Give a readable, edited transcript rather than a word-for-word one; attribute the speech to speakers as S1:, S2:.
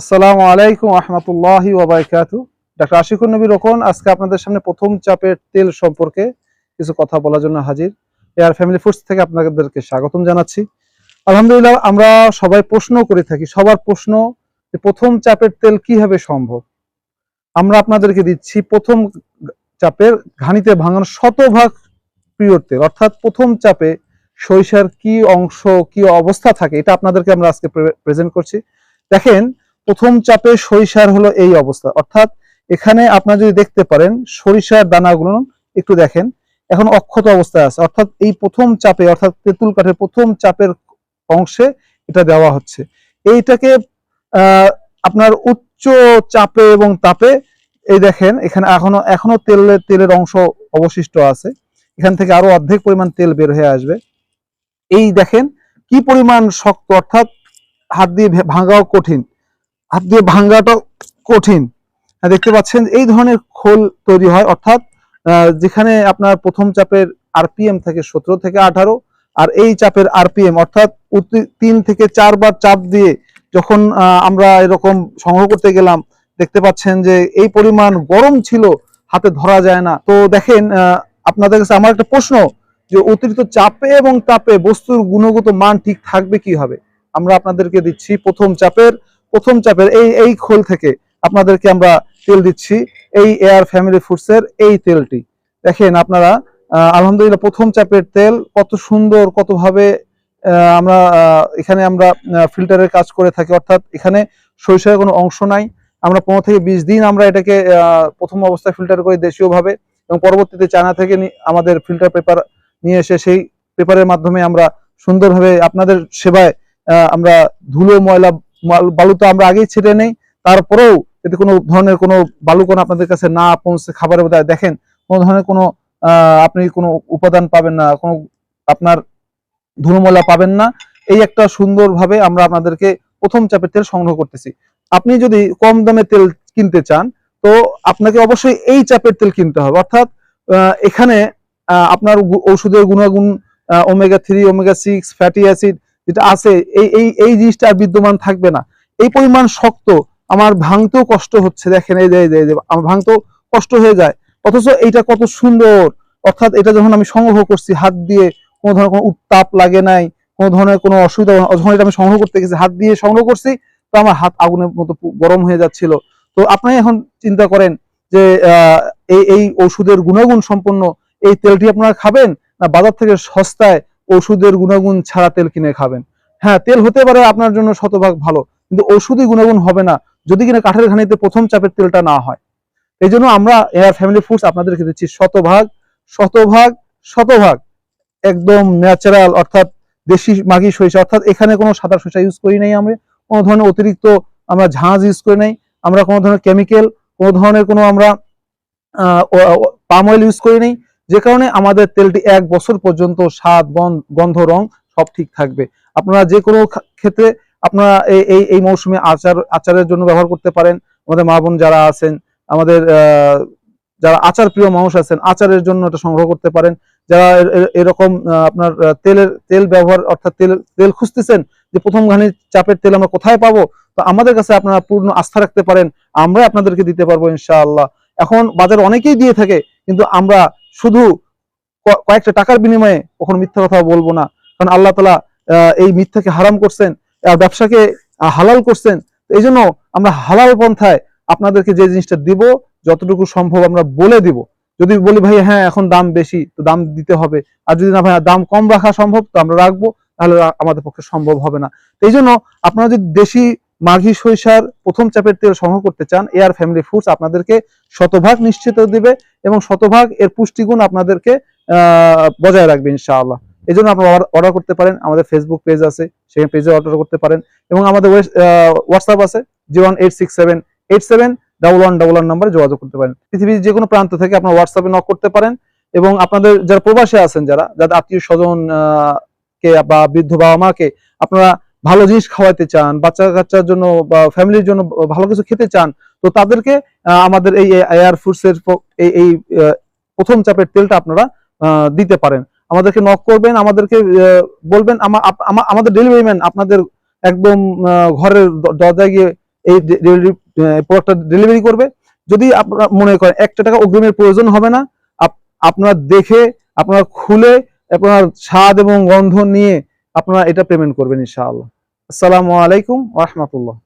S1: আসসালামু আলাইকুম রহমতুল্লাহি ওয়া বারাকাতুহু। ডাক্তার আশিকুর নবী রোকন আজকে আপনাদের সামনে প্রথম চাপের তেল সম্পর্কে কিছু কথা বলার জন্য হাজির। এয়ার ফ্যামিলি ফুডস থেকে আপনাদেরকে স্বাগতম জানাচ্ছি। আলহামদুলিল্লাহ, আমরা সবাই প্রশ্ন করে থাকি, সবার প্রশ্ন যে প্রথম চাপের তেল কিভাবে সম্ভব। আমরা আপনাদেরকে দিচ্ছি প্রথম চাপের ঘানিতে ভাঙানো শতভাগ পিওর তেল, অর্থাৎ প্রথম চাপে সরিষার কি অংশ কি অবস্থা থাকে এটা আপনাদেরকে আমরা আজকে প্রেজেন্ট করছি। দেখেন, প্রথম চাপে সরিষার হলো এই অবস্থা, অর্থাৎ এখানে আপনারা যদি দেখতে পারেন সরিষার দানাগুলো একটু দেখেন এখন অক্ষত অবস্থায় আছে, অর্থাৎ এই প্রথম চাপে অর্থাৎ তেঁতুল কাঠের প্রথম চাপের অংশে এটা দেওয়া হচ্ছে। এইটাকে আপনার উচ্চ চাপে এবং তাপে এই দেখেন এখানে এখনো তেলের অংশ অবশিষ্ট আছে, এখান থেকে আরো অর্ধেক পরিমাণ তেল বের হয়ে আসবে। এই দেখেন কি পরিমাণ শক্ত, অর্থাৎ হাত দিয়ে ভাঙাও কঠিন, হাত দিয়ে ভাঙাটাও কঠিন। দেখতে পাচ্ছেন এই ধরনের খোল তৈরি হয়, অর্থাৎ যেখানে আপনার প্রথম চাপের আরপিএম থাকে 17 থেকে 18, আর এই চাপের আরপিএম অর্থাৎ 3 থেকে 4 বার চাপ দিয়ে যখন আমরা এরকম সংগ্রহ করতে গেলাম, দেখতে পাচ্ছেন যে এই পরিমাণ গরম ছিল, হাতে ধরা যায় না। তো দেখেন, আপনাদের কাছে আমার একটা প্রশ্ন, যে অতিরিক্ত চাপে এবং তাপে বস্তুর গুণগত মান ঠিক থাকবে কিভাবে। আমরা আপনাদেরকে দিচ্ছি প্রথম চাপের এই খোল থেকে আপনাদেরকে আমরা তেল দিচ্ছি, এই এয়ার ফ্যামিলি ফুডস এর এই তেলটি। দেখেন আপনারা, আলহামদুলিল্লাহ প্রথম চাপের তেল কত সুন্দর, কত ভাবে আমরা এখানে আমরা ফিল্টারের কাজ করে থাকি, অর্থাৎ এখানে সরিষার কোনো অংশ নাই। আমরা 15 থেকে 20 দিন আমরা এটাকে প্রথম অবস্থায় ফিল্টার করি দেশীয় ভাবে, এবং পরবর্তীতে চায়না থেকে আমাদের ফিল্টার পেপার নিয়ে এসে সেই পেপারের মাধ্যমে আমরা সুন্দরভাবে আপনাদের সেবায় আমরা ধুলো ময়লা বালু তো আমরা আগেই ছেড়ে নেই, তারপরেও যদি কোনো ধরনের কোনো বালুকণা আপনাদের কাছে না পৌঁছে খাবারের মধ্যে, দেখেন কোনো ধরনের কোনো আপনি কোনো উপাদান পাবেন না, কোনো আপনার ধুলো ময়লা পাবেন না। এই একটা সুন্দরভাবে আমরা আপনাদেরকে প্রথম চাপের তেল সংগ্রহ করতেছি। আপনি যদি কম দামে তেল কিনতে চান তো আপনাকে অবশ্যই এই চাপের তেল কিনতে হবে, অর্থাৎ এখানে আপনার ঔষধের গুণাগুণ ওমেগা 3 ওমেগা 6 ফ্যাটি অ্যাসিড যেটা আছে এই এই এই জিনিসটা আর বিদ্যমান থাকবে না। এই পরিমাণ শক্ত, আমার ভাঙতেও কষ্ট হচ্ছে, দেখেন এই যে আমার ভাঙতেও কষ্ট হয়ে যায়, অথচ এইটা কত সুন্দর। অর্থাৎ এটা যখন আমি সংগ্রহ করছি হাত দিয়ে, কোনো ধরনের কোনো উত্তাপ লাগে নাই, কোনো ধরনের কোনো অসুবিধা, যখন এটা আমি সংগ্রহ করতে গেছি হাত দিয়ে সংগ্রহ করছি, তো আমার হাত আগুনের মতো গরম হয়ে যাচ্ছিল। তো আপনি এখন চিন্তা করেন যে এই ওষুধের গুণাগুণ সম্পন্ন এই তেলটি আপনারা খাবেন, না বাজার থেকে সস্তায় ওষুধের গুণাগুণ ছাড়া তেল কিনে খাবেন। হ্যাঁ, তেল হতে পারে আপনার জন্য শতভাগ ভালো, কিন্তু ওষুধি গুণাগুণ হবে না যদি কিনা কাঠের ঘানিতে প্রথম চাপের তেলটা না হয়। এই জন্য আমরা এয়ার ফ্যামিলি ফুডস আপনাদেরকে দিচ্ছি শতভাগ একদম ন্যাচারাল, অর্থাৎ দেশি মাগি সরিষা, অর্থাৎ এখানে কোনো সাদা সরিষা ইউজ করি নাই, আমরা কোনো ধরনের অতিরিক্ত আমরা ঝাঁজ ইউজ করি নাই, আমরা কোনো ধরনের কেমিক্যাল, কোনো ধরনের কোনো আমরা পাম অয়েল ইউজ করি নাই, যে কারণে আমাদের তেলটি 1 বছর পর্যন্ত স্বাদ গন্ধ রং সব ঠিক থাকবে। আপনারা যে কোনো ক্ষেত্রে আপনারা এই মৌসুমে আচারের জন্য ব্যবহার করতে পারেন। আমাদের মা বোন যারা আছেন, আমাদের যারা আচার প্রিয় মানুষ আছেন, আচারের জন্য এটা সংগ্রহ করতে পারেন। যারা এরকম আপনার তেল ব্যবহার অর্থাৎ তেল খুঁজতেছেন যে প্রথম ঘানি চাপের তেল আমরা কোথায় পাবো, তো আমাদের কাছে আপনারা পূর্ণ আস্থা রাখতে পারেন, আমরা আপনাদেরকে দিতে পারবো ইনশাআল্লাহ। এখন বাজারে অনেকেই দিয়ে থাকে, কিন্তু আমরা শুধু কয়েকটা টাকার বিনিময়ে কখনো মিথ্যা কথা বলবো না, কারণ আল্লাহ তাআলা এই মিথ্যাকে হারাম করছেন, ব্যবসাকে হালাল করছেন। এই জন্য আমরা হালাল পন্থায় আপনাদেরকে যে জিনিসটা দিব যতটুকু সম্ভব আমরা বলে দিব। যদি বলি ভাই হ্যাঁ এখন দাম বেশি, তো দাম দিতে হবে, আর যদি না ভাই দাম কম রাখা সম্ভব তো আমরা রাখবো, তাহলে আমাদের পক্ষে সম্ভব হবে না। এই জন্য আপনারা যদি দেশি মাঘি সরিষার প্রথম চাপের তেল সংগ্রহ করতে চান, এয়ার ফ্যামিলি ফুডস আপনাদেরকে শতভাগ নিশ্চিত দিবে এবং শতভাগ এর পুষ্টিগুণ আপনাদেরকে বজায় রাখবে ইনশাআল্লাহ। এই জন্য আপনারা অর্ডার করতে পারেন, আমাদের ফেসবুক পেজ আছে, সেই পেজে অর্ডার করতে পারেন, এবং আমাদের হোয়াটসঅ্যাপ আছে 01867871111 নম্বরে যোগাযোগ করতে পারেন। পৃথিবীর যে কোনো প্রান্ত থেকে আপনারা হোয়াটসঅ্যাপে নক করতে পারেন, এবং আপনাদের যারা প্রবাসে আছেন, যাদের আত্মীয় স্বজন কে বা বৃদ্ধ বাবা মাকে আপনারা ভালো জিনিস খাওয়াতে চান, বাচ্চা কাচ্চার জন্য বা ফ্যামিলির জন্য ভালো কিছু খেতে চান, তো তাদেরকে আমাদের এই এয়ার ফুডস এর এই প্রথম চাপের তেলটা আপনারা দিতে পারেন। আমাদেরকে নক করবেন, আমাদেরকে বলবেন, আমাদের ডেলিভারি ম্যান আপনাদের একদম ঘরের দরজায় গিয়ে এই প্রোডাক্টটা ডেলিভারি করবে। যদি আপনারা মনে করেন 1 টাকা অগ্রিমের প্রয়োজন হবে না, আপনারা দেখে, আপনারা খুলে, আপনার স্বাদ এবং গন্ধ নিয়ে আপনারা এটা পেমেন্ট করবেন ইনশাআল্লাহ। আসসালামু আলাইকুম ওয়া রাহমাতুল্লাহ।